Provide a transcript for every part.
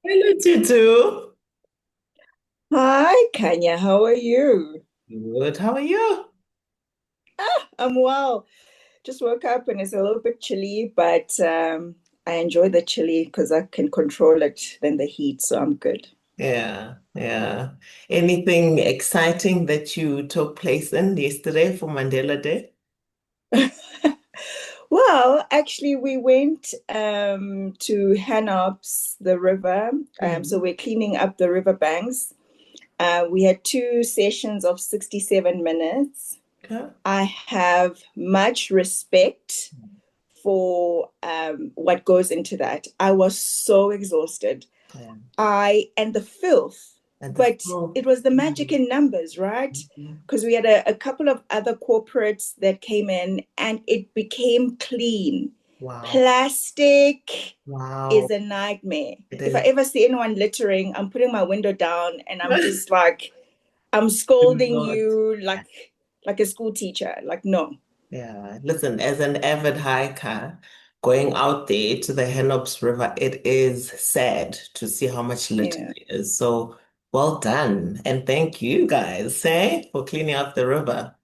Hello, Tutu. Hi, Kanya. How are you? Good. How are you? I'm well. Just woke up and it's a little bit chilly, but I enjoy the chilly because I can control it than the heat, so I'm good. Yeah, yeah. Anything exciting that you took place in yesterday for Mandela Day? Well, actually, we went to Hanops, the river. So Mhm. we're cleaning up the river banks. We had two sessions of 67 minutes. Okay. I have much respect for what goes into that. I was so exhausted. Yeah. I and the filth, And the but flow. it was the magic Mhm. in numbers, right? Mhm. Because we had a couple of other corporates that came in and it became clean. Wow. Plastic is Wow. a nightmare. It If I is. ever see anyone littering, I'm putting my window down and I'm just like, I'm scolding Not. you like a school teacher. Like, no. Yeah, listen, as an avid hiker, going out there to the Henops River, it is sad to see how much litter Yeah. there is. So well done. And thank you guys, hey, for cleaning up the river.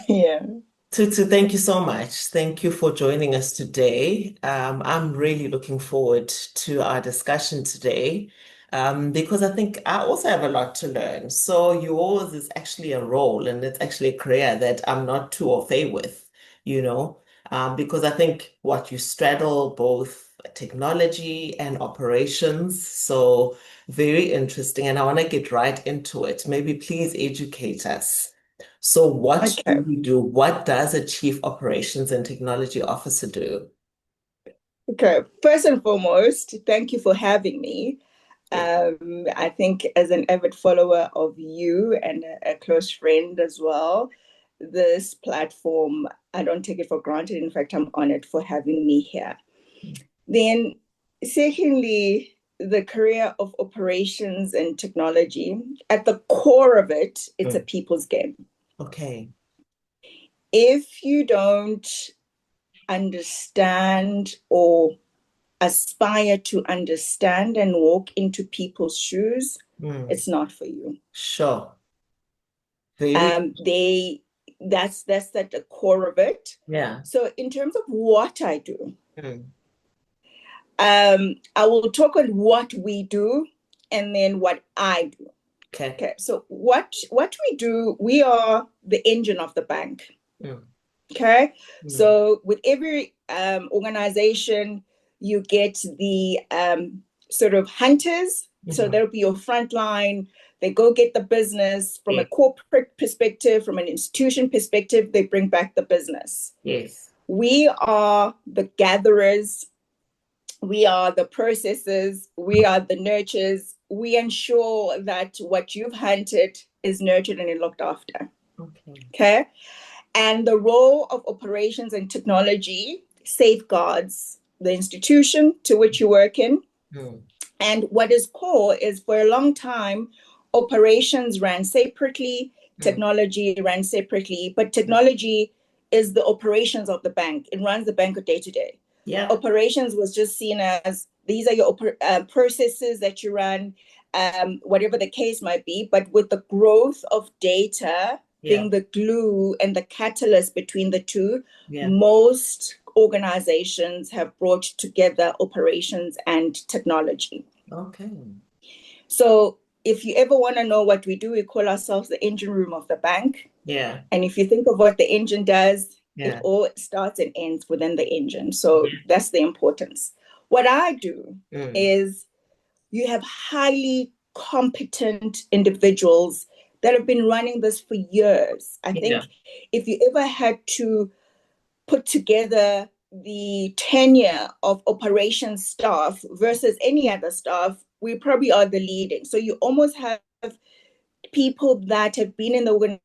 Yeah. Tutu, thank you so much. Thank you for joining us today. I'm really looking forward to our discussion today because I think I also have a lot to learn. So yours is actually a role and it's actually a career that I'm not too au fait with, you know, because I think what you straddle both technology and operations. So very interesting. And I want to get right into it. Maybe please educate us. So what do Okay. we do? What does a chief operations and technology officer do? Okay. First and foremost, thank you for having me. Yeah. I think as an avid follower of you and a close friend as well, this platform, I don't take it for granted. In fact, I'm honored for having me here. Then, secondly, the career of operations and technology, at the core of it, it's a Mm. people's game. Okay. If you don't understand or aspire to understand and walk into people's shoes, Mm. it's not for you. Sure. Very. That's at the core of it. Yeah. So in terms of what I do, Mm. I will talk on what we do and then what I do. Okay. Okay, so what we do, we are the engine of the bank. Mm. Okay, Mm. so with every organization, you get the sort of hunters. So Mhm. that'll be your front line. They go get the business from a Yes. corporate perspective, from an institution perspective, they bring back the business. Yes. We are the gatherers, we are the processors, we are the nurturers. We ensure that what you've hunted is nurtured and looked after. Okay. Okay. And the role of operations and technology safeguards the institution to which you work in. Mm. And what is core is for a long time, operations ran separately, Mm. technology ran separately, but Mm. technology is the operations of the bank. It runs the bank day to day. Yeah. Operations was just seen as these are your processes that you run, whatever the case might be. But with the growth of data Yeah. being the glue and the catalyst between the two, Yeah. most organizations have brought together operations and technology. Okay. So if you ever want to know what we do, we call ourselves the engine room of the bank. Yeah. And if you think of what the engine does, it Yeah. all starts and ends within the engine. So that's the importance. What I do Mm. is you have highly competent individuals that have been running this for years. I Yeah. think if you ever had to put together the tenure of operations staff versus any other staff, we probably are the leading. So you almost have people that have been in the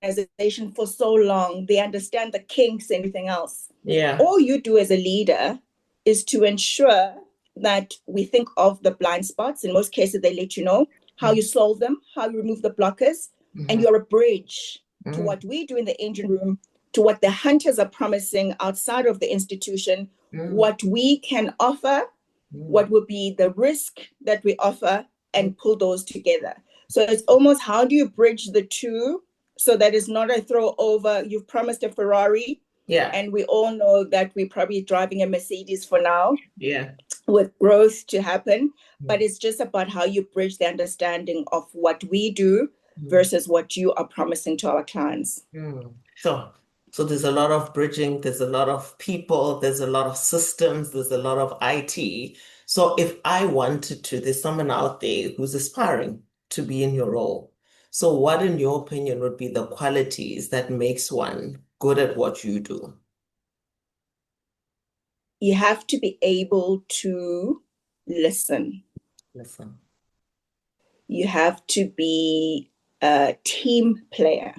organization for so long, they understand the kinks and everything else. Yeah. All you do as a leader is to ensure that we think of the blind spots. In most cases, they let you know how Mm. you solve them, how you remove the blockers, and Mhm. you're a bridge to Mm. what we do in the engine room, to what the hunters are promising outside of the institution, Mm. what we can offer, Mm. what would be the risk that we offer, Mm. and pull those together. So it's almost, how do you bridge the two so that it's not a throw over? You've promised a Ferrari, Yeah. and we all know that we're probably driving a Mercedes for now, Yeah. with growth to happen. But Mm. it's just about how you bridge the understanding of what we do Mm. versus what you are promising to our clients. Mm. Sure. So there's a lot of bridging, there's a lot of people, there's a lot of systems, there's a lot of IT. So if I wanted to, there's someone out there who's aspiring to be in your role. So what, in your opinion, would be the qualities that makes one good at what you do? You have to be able to listen. Listen. You have to be a team player.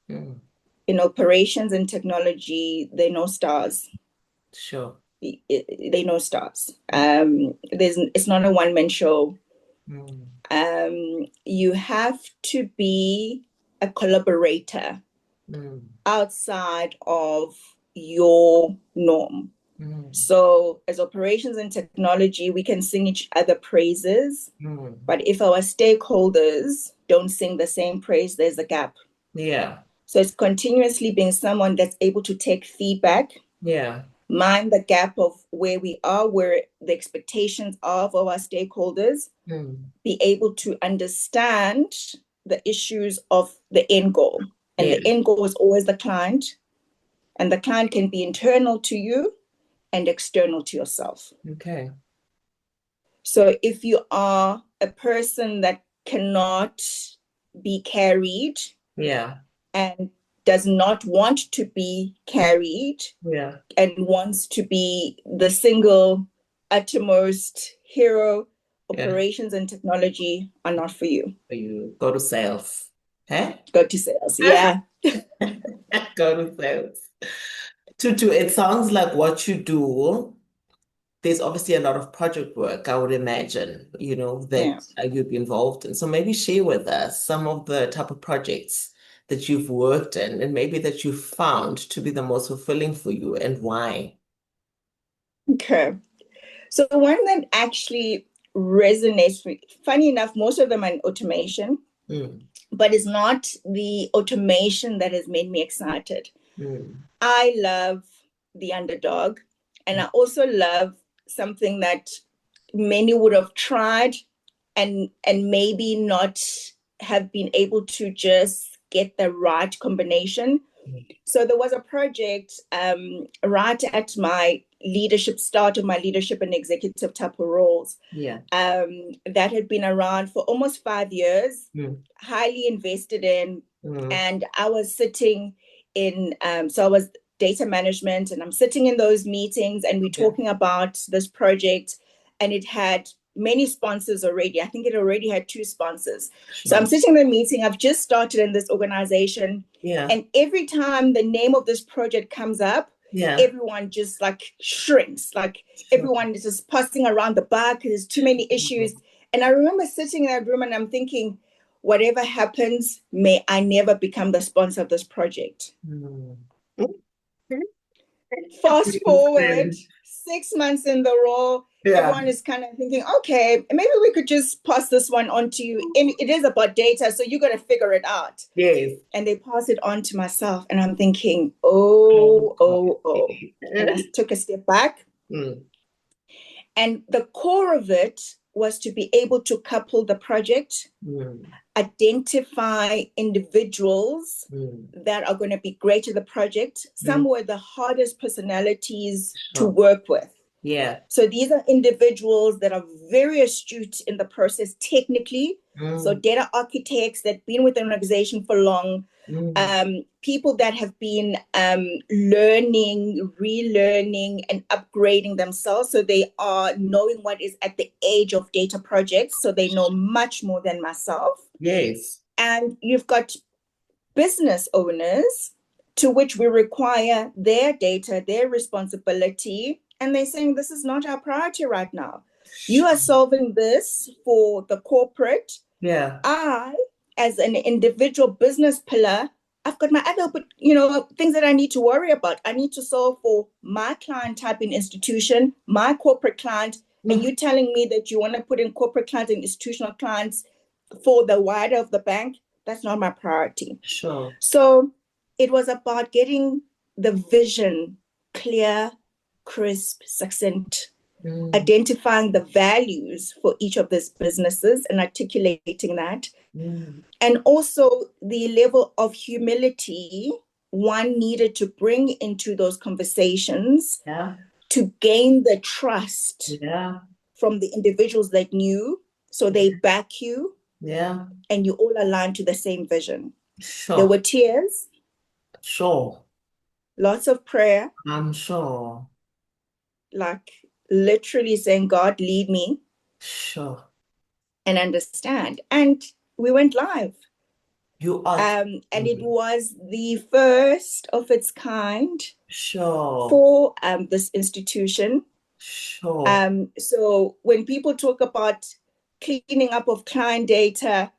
Mm. In operations and technology, they're no stars. Sure. They know stars. It's not a one-man show. Mm. You have to be a collaborator Mm. outside of your norm. Mm. So, as operations and technology, we can sing each other praises, Mm. but if our stakeholders don't sing the same praise, there's a gap. Yeah. So, it's continuously being someone that's able to take feedback, Yeah. mind the gap of where we are, where the expectations are of our stakeholders, Mm. be able to understand the issues of the end goal. And Yeah. the end goal is always the client, and the client can be internal to you and external to yourself. Okay. So if you are a person that cannot be carried Yeah. and does not want to be carried Yeah. and wants to be the single uttermost hero, Yeah. operations and technology are not for you. You go to sales. Huh? Go to sales. Yeah. Go to sales. Tutu, it sounds like what you do, there's obviously a lot of project work, I would imagine, that Yeah. you'd be involved in. So maybe share with us some of the type of projects that you've worked in and maybe that you found to be the most fulfilling for you and why. Okay. So one that actually resonates with, funny enough, most of them are in automation, Mm. but it's not the automation that has made me excited. Mm. I love the underdog, and I also love something that many would have tried and maybe not have been able to just get the right combination. Mm. So there was a project right at my leadership start of my leadership and executive type of roles, Yeah. that had been around for almost 5 years, Mm. highly invested in. Mm. And I was sitting in, so I was data management, and I'm sitting in those meetings, and we're Yeah. talking about this project, and it had many sponsors already. I think it already had 2 sponsors. So I'm Sure. sitting in the meeting. I've just started in this organization. Yeah. And every time the name of this project comes up, Yeah. everyone just like shrinks. Like Sure. everyone is just passing around the buck. There's too many issues. And I remember sitting in that room and I'm thinking, whatever happens, may I never become the sponsor of this project. Mm. Fast forward 6 months in the role, Yeah. everyone is kind of thinking, okay, maybe we could just pass this one on to you. And it is about data, so you got to figure it out. Yes. And they pass it on to myself, and I'm thinking, Oh, oh, God. oh, oh. And I took a step back. Mm. And the core of it was to be able to couple the project, Mm. identify individuals Mm. that are going to be great at the project. Some Mm. were the hardest personalities to Sure. work with. Yeah. So these are individuals that are very astute in the process technically. So Mm. data architects that have been with an organization for long, Mm. people that have been learning, relearning, and upgrading themselves. So they are knowing what is at the age of data projects. So they know much more than myself. Yes. And you've got business owners to which we require their data, their responsibility. And they're saying, this is not our priority right now. You are solving this for the corporate. Yeah. I, as an individual business pillar, I've got my other, things that I need to worry about. I need to solve for my client type in institution, my corporate client, And Mm. you telling me that you want to put in corporate clients and institutional clients for the wider of the bank, that's not my priority. Sure. So it was about getting the vision clear, crisp, succinct, Mm. identifying the values for each of these businesses and articulating that. Mm. And also the level of humility one needed to bring into those conversations Yeah. to gain the trust Yeah. from the individuals that knew. So they back you Yeah. and you all align to the same vision. There Sure. were tears, Sure. lots of prayer, I'm sure. like literally saying, God, lead me Sure. and understand. And we went live. You are And it kidding. was the first of its kind Sure. for this institution. Sure. So when people talk about cleaning up of client data,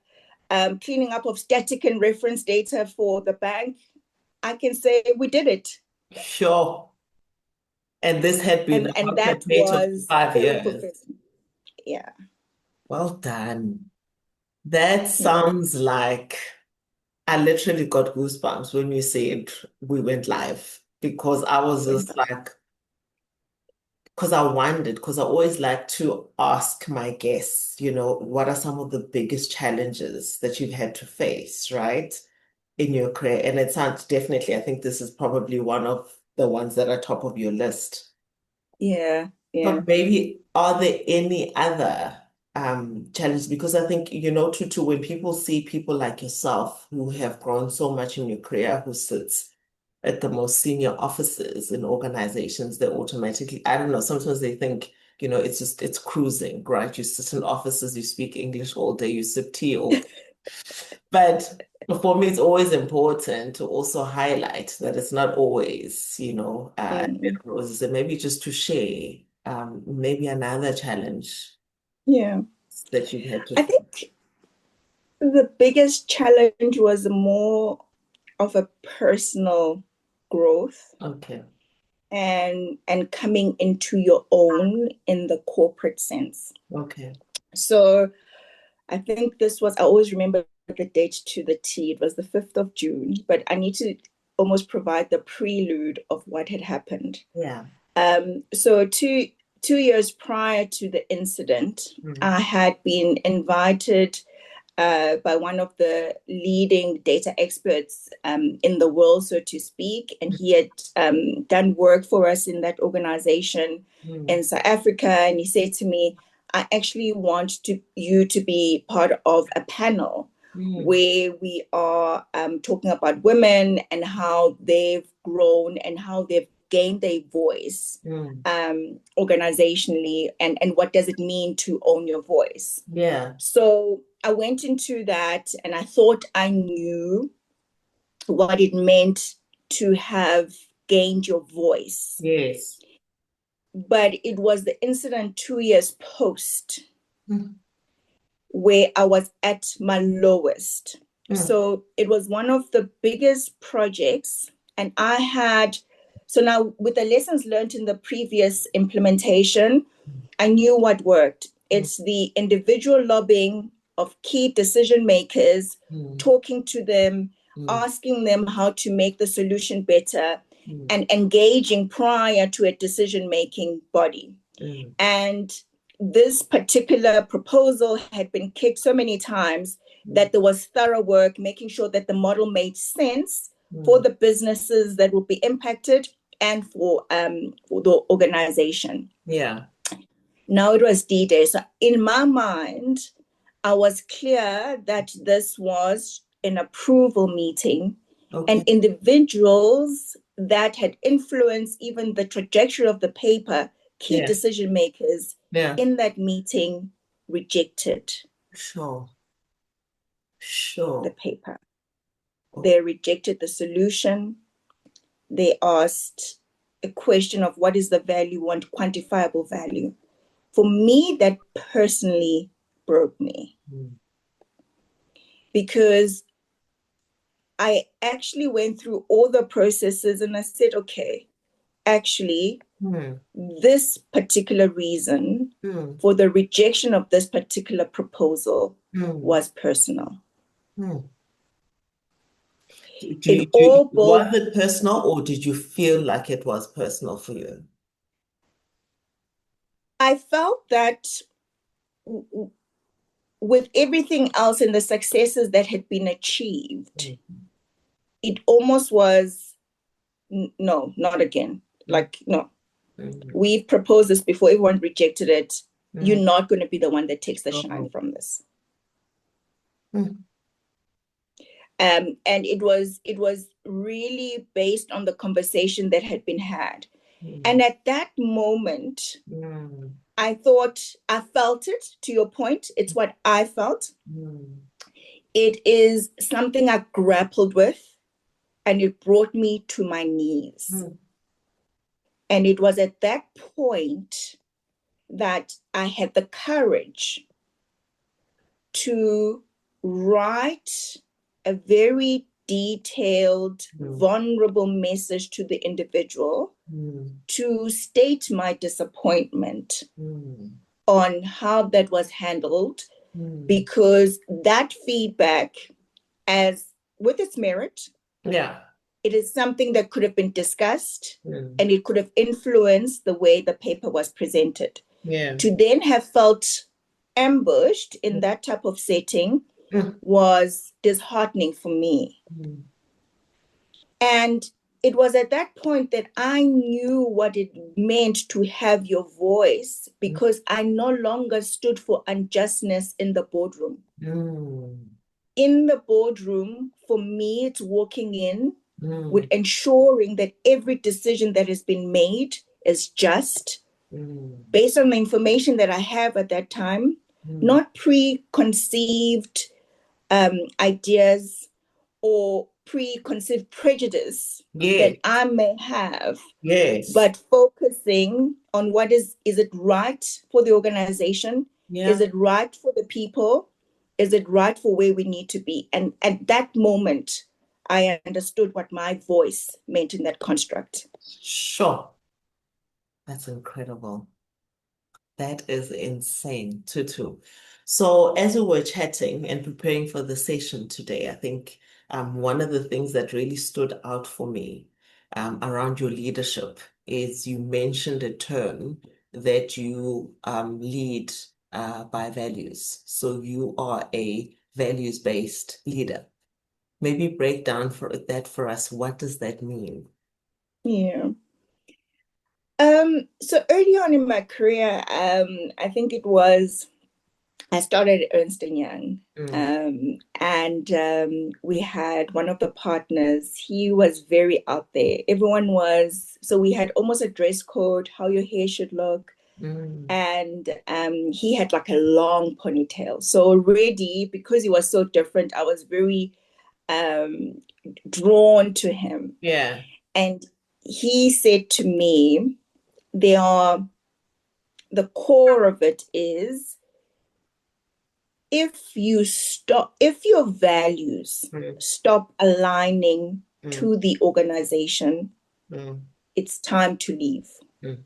cleaning up of static and reference data for the bank, I can say we did it. Sure. And this had been a And hot that potato for was 5 years. very fulfilling. Yeah. Well done. That Yeah. sounds like I literally got goosebumps when you said we went live because I was just like, because I wondered, because I always like to ask my guests, what are some of the biggest challenges that you've had to face, right, in your career? And it sounds definitely, I think this is probably one of the ones that are top of your list. Yeah. Yeah. But maybe are there any other challenges? Because I think, Tutu, when people see people like yourself who have grown so much in your career, who sits at the most senior offices in organizations, they automatically, I don't know, sometimes they think, it's cruising, right? You sit in offices, you speak English all day, you sip tea all day. But for me, it's always important to also highlight that it's not always, Mm. roses, and maybe just to share maybe another challenge Yeah. that you've had to I face. think the biggest challenge was more of a personal growth Okay. and coming into your own in the corporate sense. Okay. So I think this was, I always remember the date to the T. It was the 5th of June, but I need to almost provide the prelude of what had happened. Yeah. So two years prior to the incident, Mm. I had been invited by one of the leading data experts in the world, so to speak. And he had done work for us in that organization Mm. in South Africa. And he said to me, I actually want you to be part of a panel Mm. where we are talking about women and how they've grown and how they've gained their voice Mm. organizationally, and what does it mean to own your voice. Yeah. So I went into that and I thought I knew what it meant to have gained your voice. Yes. But it was the incident 2 years post Mm. where I was at my lowest. Mm. So it was one of the biggest projects. And I had, so now with the lessons learned in the previous implementation, I knew what worked. Mm. It's the individual lobbying of key decision makers, Mm. talking to them, Mm. asking them how to make the solution better, Mm. and engaging prior to a decision making body. Mm. And this particular proposal had been kicked so many times Mm. that there was thorough work making sure that the model made sense for Mm. the businesses that would be impacted and for the organization. Yeah. Now it was D-Day. So in my mind, I was clear that this was an approval meeting, and Okay. individuals that had influenced even the trajectory of the paper, key Yeah. decision makers Yeah. in that meeting, rejected Sure. the Sure. paper. Okay. They rejected the solution. They asked a question of what is the value, want quantifiable value. For me, that personally broke me Mm. because I actually went through all the processes and I said, okay, actually, mm, this particular reason mm, for the rejection of this particular proposal mm, was personal. mm. It all boiled. Was it personal or did you feel like it was personal for you? I felt that with everything else and the successes that had been achieved, Mm, it almost was no, not again. mm, Like, no, mm, we've proposed this before, everyone rejected it. You're mm. not going to be the one that takes the shine Oh. from this. Mm, And it was really based on the conversation that had been had. And mm, at that moment, mm, I felt it. To your point, it's what I felt. mm, It is something I grappled with, and it brought me to my knees. mm, And it was at that point that I had the courage to write a very detailed, mm, vulnerable message to the individual mm, to state my disappointment mm, on how that was handled, mm. because that feedback, as with its merit, Yeah. it is something that could have been discussed Mm, and it could have influenced the way the paper was presented. yeah. To then have felt ambushed in that type of setting Mm, was disheartening for me. mm, And it was at that point that I knew what it meant to have your voice, mm, because I no longer stood for unjustness in the boardroom. mm, In the boardroom, for me, it's walking in with mm, ensuring that every decision that has been made is just mm, based on the information that I have at that time, mm. not preconceived ideas or preconceived prejudice Yeah. that I may have, Yes. but focusing on what is it right for the organization? Is Yeah. it right for the people? Is it right for where we need to be? And at that moment, I understood what my voice meant in that construct. Sure. That's incredible. That is insane, Tutu. So, as we were chatting and preparing for the session today, I think one of the things that really stood out for me around your leadership is you mentioned a term that you lead by values. So, you are a values-based leader. Maybe break down that for us. What does that mean? Yeah. So early on in my career, I think it was I started at Ernst and Young, Mm, and we had one of the partners. He was very out there. Everyone was, so we had almost a dress code, how your hair should look, mm, and he had like a long ponytail. So already, because he was so different, I was very um, drawn to him. yeah. And he said to me, "There are the core of it is." If your values Mm, stop aligning mm, to the organization, mm, it's time to leave. mm.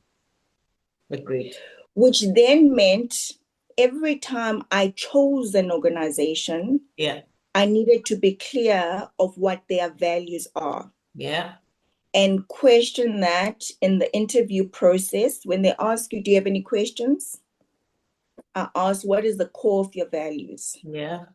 Agreed. Which then meant every time I chose an organization, Yeah. I needed to be clear of what their values are Yeah. and question that in the interview process. When they ask you, do you have any questions? I ask, what is the core of your values? Yeah.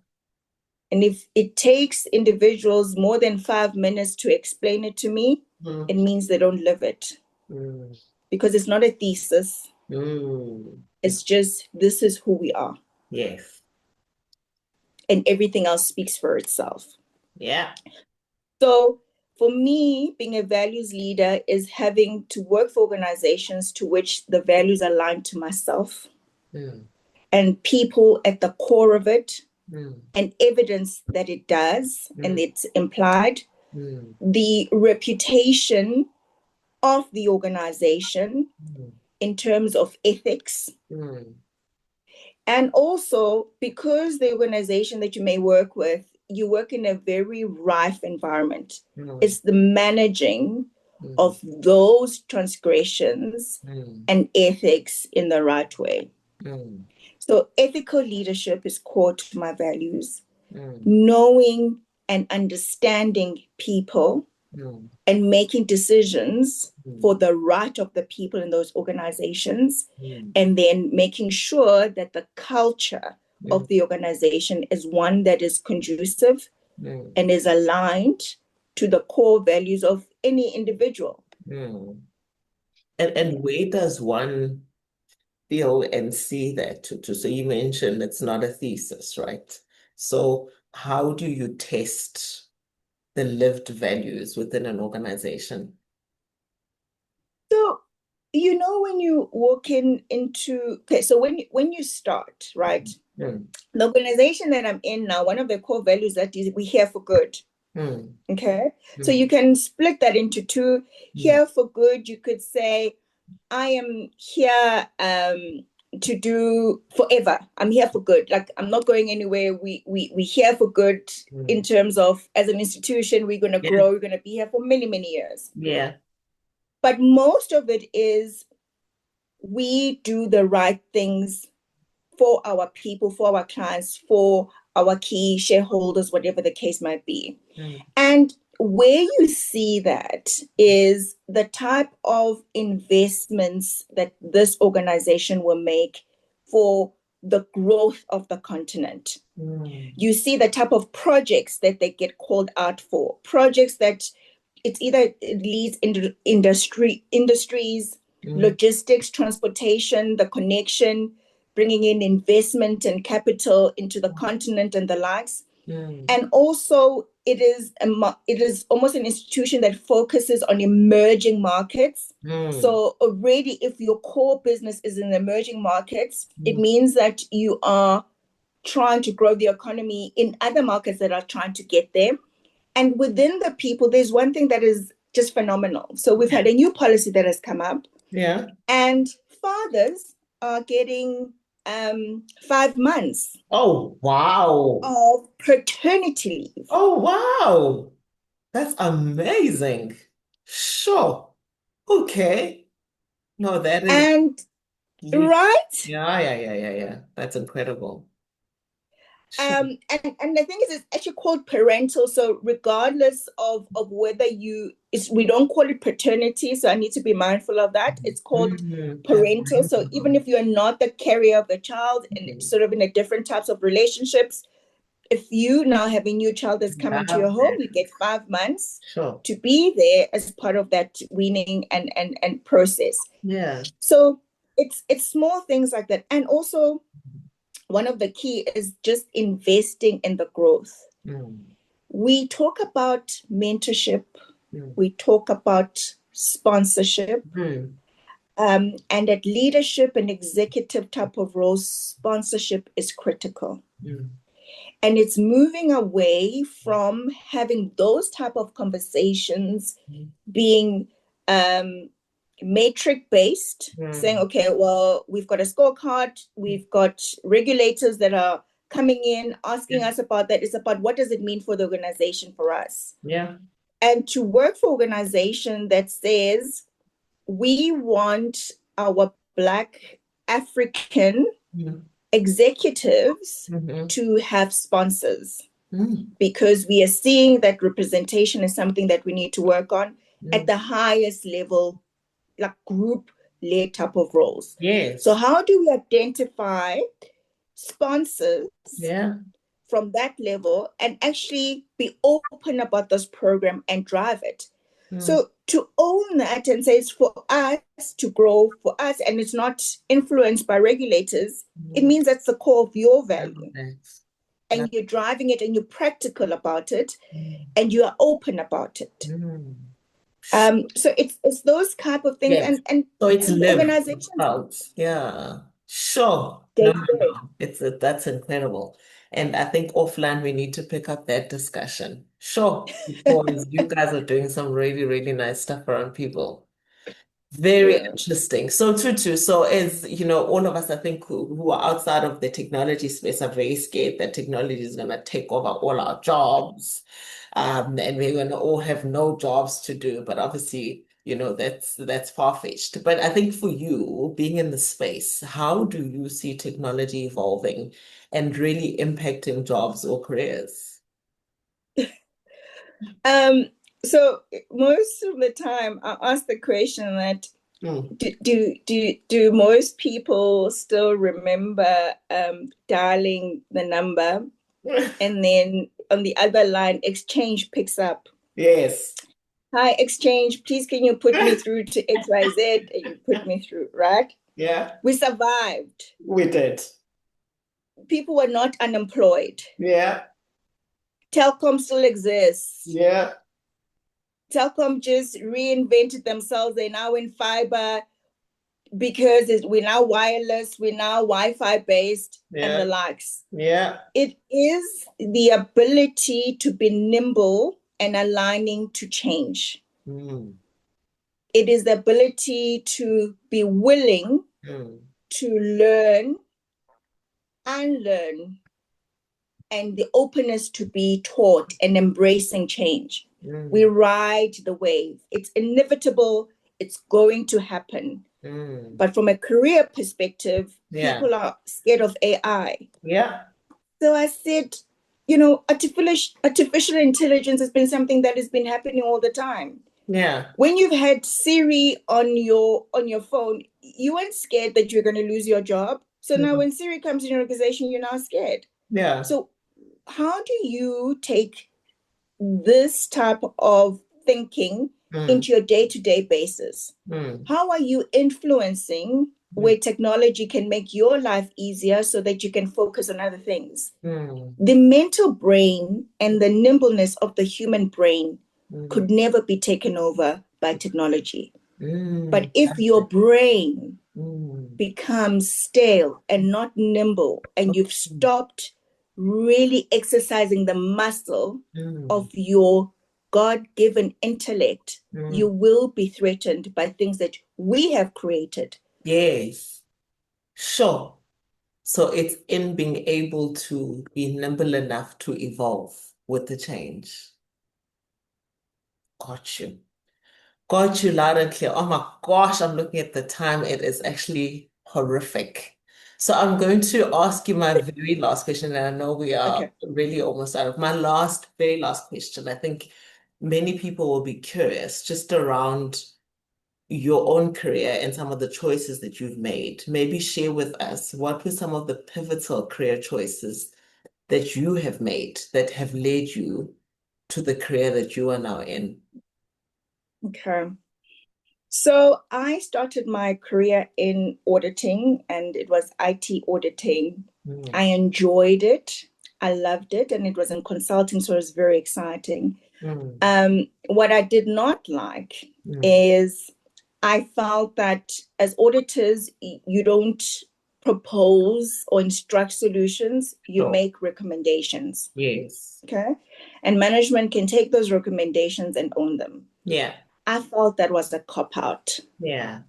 And if it takes individuals more than 5 minutes to explain it to me, Mm, it means they don't live it, mm, because it's not a thesis. mm. It's just, this is who we are. Yes. And everything else speaks for itself. Yeah. So for me, being a values leader is having to work for organizations to which the values align to myself Mm, and people at the core of it, mm, and evidence that it does, and mm, it's implied, mm, the reputation of the organization mm, in terms of ethics. mm, And also, because the organization that you may work with, you work in a very rife environment. mm, It's the managing mm, of those transgressions mm, and ethics in the right way. mm, So, ethical leadership is core to my values. mm, Knowing and understanding people mm, and making decisions mm, for the right of the people in those organizations, mm, and then making sure that the culture mm, of the organization is one that is conducive mm, and is aligned to the core values of any individual. mm. And where does one feel and see that so you mentioned it's not a thesis, right? So how do you test the lived values within an organization? So, you know, when you walk into, okay, so when you start, right, Mm, the organization that I'm in now, one of the core values that is we here for good. mm, Okay. So mm, you can split that into two. mm, Here for good, you could say, I am here to do forever. I'm here for good. Like I'm not going anywhere. We here for good in mm. terms of as an institution, we're gonna Yeah, grow, we're gonna be here for many, many years. yeah. But most of it is we do the right things for our people, for our clients, for our key shareholders, whatever the case might be. Mm, And where you see that is the type of investments that this organization will make for the growth of the continent. mm, You see the type of projects that they get called out for, projects that it's either it leads into industries, mm, logistics, transportation, the connection, bringing in investment and capital into the continent and the likes. mm, And also it is almost an institution that focuses on emerging markets. mm, So already if your core business is in emerging markets, it mm. means that you are trying to grow the economy in other markets that are trying to get there. And within the people, there's one thing that is just phenomenal. So we've Yeah. had a new policy that has come up, Yeah. and fathers are getting 5 months Oh, wow. of paternity leave. Oh, wow. That's amazing. Sure. Okay. No, that is And really, right, yeah, yeah, yeah, yeah, yeah. That's incredible. Sure. and the thing is, it's actually called parental. So regardless of whether we don't call it paternity. So I need to be mindful of that. It's called Mm, parental. So even if you're not the carrier of the child and mm, sort of in a different types of relationships, if you now have a new child that's come into your love home, that. you get 5 months Sure. to be there as part of that weaning and process. Yeah. So it's small things like that. And also one of the key is just investing in the growth. Mm, We talk about mentorship, mm, we talk about sponsorship, mm, and at leadership and executive type of roles, sponsorship is critical. mm, And it's moving away from having those type of conversations mm, being um, metric based, saying, mm. okay, well, we've got a scorecard, we've got regulators that are coming in asking Yeah. us about that. It's about what does it mean for the organization for us, Yeah. and to work for organization that says we want our Black African Mm, executives mhm, to have sponsors, mm, because we are seeing that representation is something that we need to work on at mm. the highest level, like group led type of roles. So, Yes. how do we identify sponsors Yeah. from that level and actually be open about this program and drive it? Mm, So, to own that and say it's for us to grow for us and it's not influenced by regulators, it mm. means that's the core of your Love value, that. and you're driving it and you're practical about it Mm, and you are open about it. mm. So it's those type of things, Yes. and and So it's and lived organizations out. Yeah. Sure. day No, to no, day. no. That's incredible. And I think offline we need to pick up that discussion. Sure. Because you guys are doing some really, really nice stuff around people. Very Yeah. interesting. So Tutu, so as you know, all of us I think who are outside of the technology space are very scared that technology is gonna take over all our jobs. And we're gonna all have no jobs to do. But obviously that's far-fetched. But I think for you, being in the space, how do you see technology evolving and really impacting jobs or careers? Um, so most of the time I ask the question that Mm. do most people still remember dialing the number and then on the other line exchange picks up. Yes. Hi, exchange, please can you put me through to XYZ? And you put me through, right? Yeah, We survived. we did. People were not unemployed. Yeah, Telcom still exists. yeah, Telcom just reinvented themselves. They're now in fiber because we're now wireless, we're now Wi-Fi based and yeah, the likes. yeah. It is the ability to be nimble and aligning to change. Mm, It is the ability to be willing mm, to learn, unlearn, and the openness to be taught and embracing change. We mm, ride the wave. It's inevitable. It's going to happen. mm. But from a career perspective, Yeah, people are scared of AI. yeah, So I said, artificial intelligence has been something that has been happening all the time. yeah, When you've had Siri on your phone, you weren't scared that you're going to lose your job. So now mm, when Siri comes in your organization, you're now scared. yeah. So how do you take this type of thinking Mm, into your day-to-day basis? mm, How are you influencing mm, where technology can make your life easier so that you can focus on other things? mm, The mental brain and the nimbleness of the human brain mm, could never be taken over by technology. But mm, if your brain mm, becomes stale and not nimble, and you've mm, stopped really exercising the muscle mm, of your God given intellect, you mm. will be threatened by things that we have created. Yes, sure. So it's in being able to be nimble enough to evolve with the change. Got you. Got you loud and clear. Oh my gosh, I'm looking at the time. It is actually horrific. So I'm going to ask you my very last question, and I know we are Okay. really almost out of my very last question. I think many people will be curious just around your own career and some of the choices that you've made. Maybe share with us what were some of the pivotal career choices that you have made that have led you to the career that you are now in. Okay. So I started my career in auditing and it was IT auditing. I Mm, enjoyed it. I loved it and it was in consulting, so it was very exciting. mm, What I did not like mm. is I felt that as auditors, you don't propose or instruct solutions, you Sure. make recommendations. Yes. Okay. And management can take those recommendations and own them. Yeah. I felt that was a cop out. Yeah.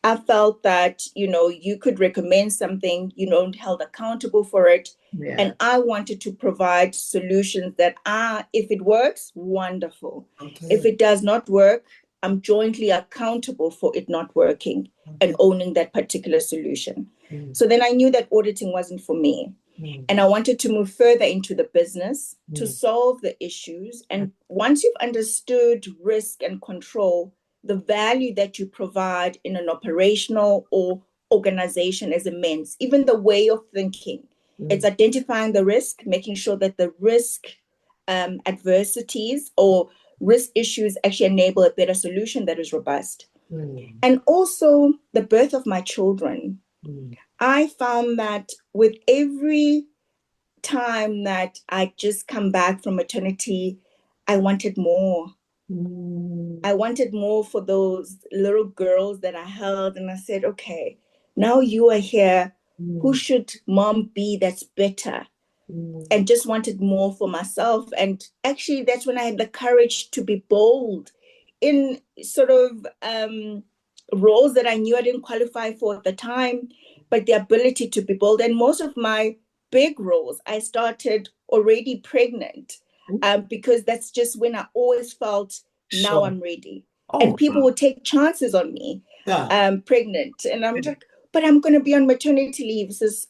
I felt that, you could recommend something, you don't held accountable for it. Yeah. And I wanted to provide solutions that are, if it works, wonderful. If Okay. it does not work, I'm jointly accountable for it not working and Okay. owning that particular solution. Mm, So then I knew that auditing wasn't for me. mm, And I wanted to move further into the business to mm, solve the issues. And once you've understood risk and control, the value that you provide in an operational or organization is immense. Even the way of thinking, it's mm, identifying the risk, making sure that the risk adversities or risk issues actually enable a better solution that is robust. mm, And also the birth of my children. mm, I found that with every time that I just come back from maternity, I wanted more. mm, I wanted more for those little girls that I held. And I said, okay, now you are here. Who mm, should mom be that's better? mm. And just wanted more for myself. And actually, that's when I had the courage to be bold in sort of roles that I knew I didn't qualify for at the time, but the ability to be bold. And most of my big roles, I started already pregnant because that's just when I always felt now Sure. I'm ready. Oh, and people wow. would take chances on me, Yeah. pregnant. And I'm like, but I'm going to be on maternity leave. Says,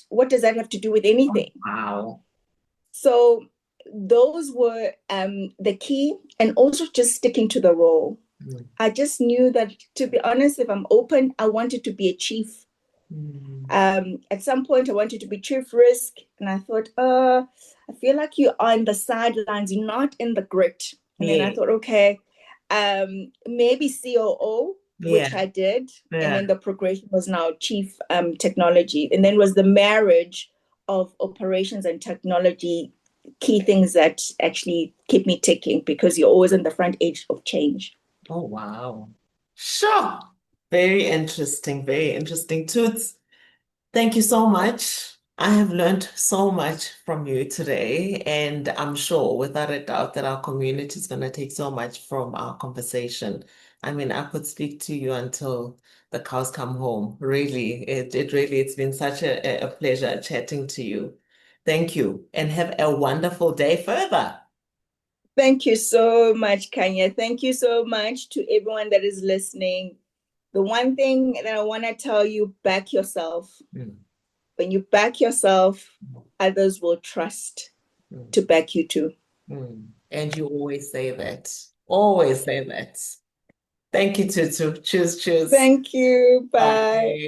what does that have to do with Oh, anything? wow. So those were the key, and also just sticking to the role. Mm, I just knew that, to be honest, if I'm open, I wanted to be a chief. mm, At some point, I wanted to be chief risk, and I thought, I feel like you are on the sidelines, you're not in the grit. And then I yeah. thought, okay, maybe COO, which Yeah. I did, and Yeah. then the progression was now chief technology, and then was the marriage of operations and technology, key things that actually keep me ticking because you're always on the front edge of change. Oh, wow. Sure. Very interesting. Very interesting. Toots, thank you so much. I have learned so much from you today, and I'm sure without a doubt that our community is going to take so much from our conversation. I mean, I could speak to you until the cows come home. Really, it's been such a pleasure chatting to you. Thank you, and have a wonderful day further. Thank you so much, Kanya. Thank you so much to everyone that is listening. The one thing that I want to tell you, back yourself. Mm, When you back yourself, others will trust mm, to back you too. And you always say that. Always say that. Thank you, Tutu. Choose, choose. Thank you. Bye. Bye.